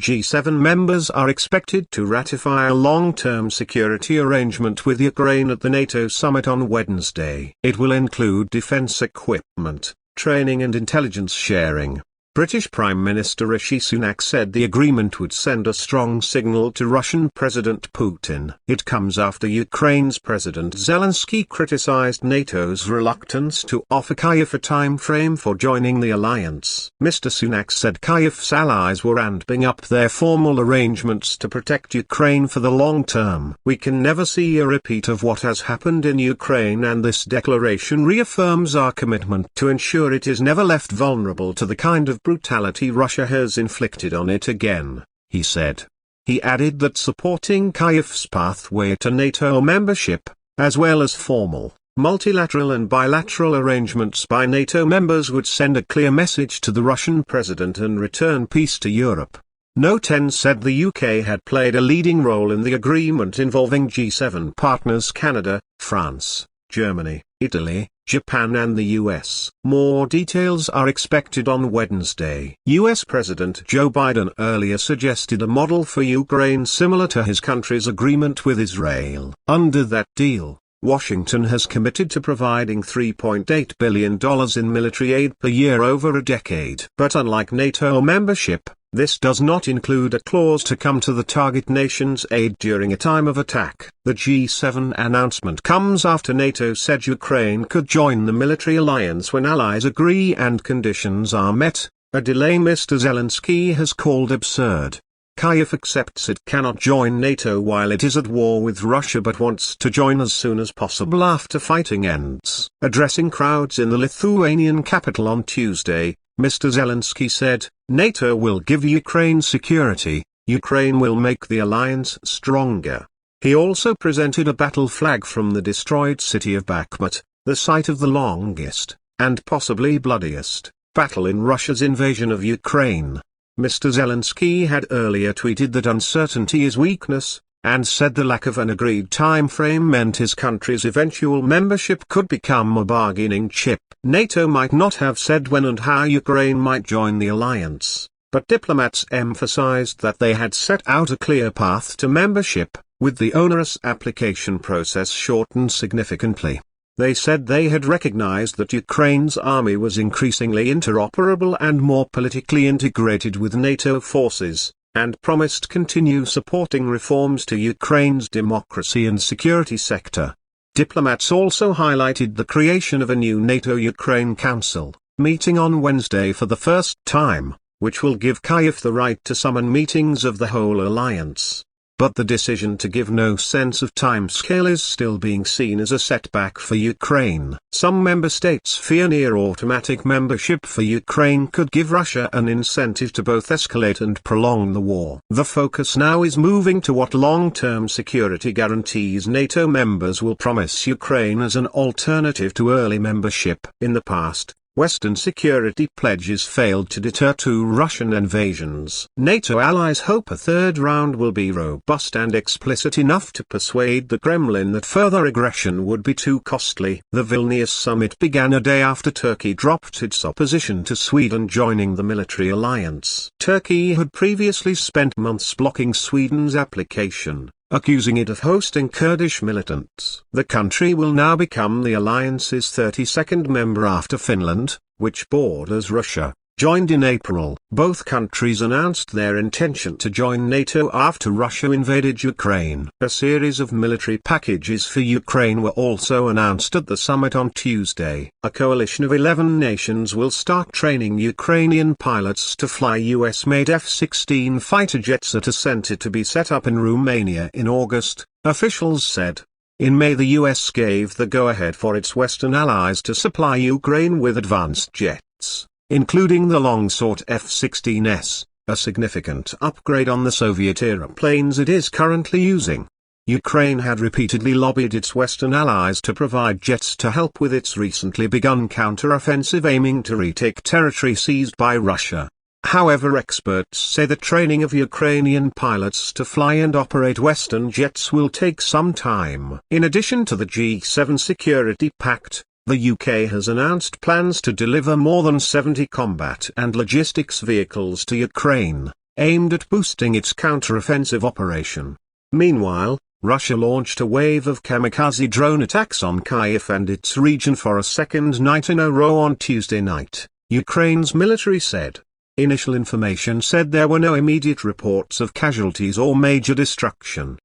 G7 members are expected to ratify a long-term security arrangement with Ukraine at the NATO summit on Wednesday. It will include defense equipment, training and intelligence sharing. British Prime Minister Rishi Sunak said the agreement would send a strong signal to Russian President Putin. It comes after Ukraine's President Zelensky criticized NATO's reluctance to offer Kyiv a timeframe for joining the alliance. Mr. Sunak said Kyiv's allies were ramping up their formal arrangements to protect Ukraine for the long term. We can never see a repeat of what has happened in Ukraine, and this declaration reaffirms our commitment to ensure it is never left vulnerable to the kind of brutality Russia has inflicted on it again, he said. He added that supporting Kyiv's pathway to NATO membership, as well as formal, multilateral and bilateral arrangements by NATO members, would send a clear message to the Russian president and return peace to Europe. No 10 said the UK had played a leading role in the agreement involving G7 partners Canada, France, Germany, Italy, Japan and the US. More details are expected on Wednesday. US President Joe Biden earlier suggested a model for Ukraine similar to his country's agreement with Israel. Under that deal, Washington has committed to providing $3.8 billion in military aid per year over a decade. But unlike NATO membership, this does not include a clause to come to the target nation's aid during a time of attack. The G7 announcement comes after NATO said Ukraine could join the military alliance when allies agree and conditions are met, a delay Mr. Zelensky has called absurd. Kyiv accepts it cannot join NATO while it is at war with Russia, but wants to join as soon as possible after fighting ends. Addressing crowds in the Lithuanian capital on Tuesday, Mr. Zelensky said, "NATO will give Ukraine security, Ukraine will make the alliance stronger." He also presented a battle flag from the destroyed city of Bakhmut, the site of the longest, and possibly bloodiest, battle in Russia's invasion of Ukraine. Mr. Zelensky had earlier tweeted that uncertainty is weakness, and said the lack of an agreed time frame meant his country's eventual membership could become a bargaining chip. NATO might not have said when and how Ukraine might join the alliance, but diplomats emphasized that they had set out a clear path to membership, with the onerous application process shortened significantly. They said they had recognized that Ukraine's army was increasingly interoperable and more politically integrated with NATO forces, and promised continue supporting reforms to Ukraine's democracy and security sector. Diplomats also highlighted the creation of a new NATO-Ukraine Council, meeting on Wednesday for the first time, which will give Kyiv the right to summon meetings of the whole alliance. But the decision to give no sense of timescale is still being seen as a setback for Ukraine. Some member states fear near automatic membership for Ukraine could give Russia an incentive to both escalate and prolong the war. The focus now is moving to what long-term security guarantees NATO members will promise Ukraine as an alternative to early membership. In the past, Western security pledges failed to deter two Russian invasions. NATO allies hope a third round will be robust and explicit enough to persuade the Kremlin that further aggression would be too costly. The Vilnius summit began a day after Turkey dropped its opposition to Sweden joining the military alliance. Turkey had previously spent months blocking Sweden's application, accusing it of hosting Kurdish militants. The country will now become the alliance's 32nd member after Finland, which borders Russia, joined in April. Both countries announced their intention to join NATO after Russia invaded Ukraine. A series of military packages for Ukraine were also announced at the summit on Tuesday. A coalition of 11 nations will start training Ukrainian pilots to fly US-made F-16 fighter jets at a center to be set up in Romania in August, officials said. In May, the US gave the go-ahead for its Western allies to supply Ukraine with advanced jets, including the long-sought F-16S, a significant upgrade on the Soviet-era planes it is currently using. Ukraine had repeatedly lobbied its Western allies to provide jets to help with its recently begun counter-offensive aiming to retake territory seized by Russia. However, experts say the training of Ukrainian pilots to fly and operate Western jets will take some time. In addition to the G7 Security Pact, the UK has announced plans to deliver more than 70 combat and logistics vehicles to Ukraine. aimed at boosting its counter-offensive operation. Meanwhile, Russia launched a wave of kamikaze drone attacks on Kyiv and its region for a second night in a row on Tuesday night, Ukraine's military said. Initial information said there were no immediate reports of casualties or major destruction.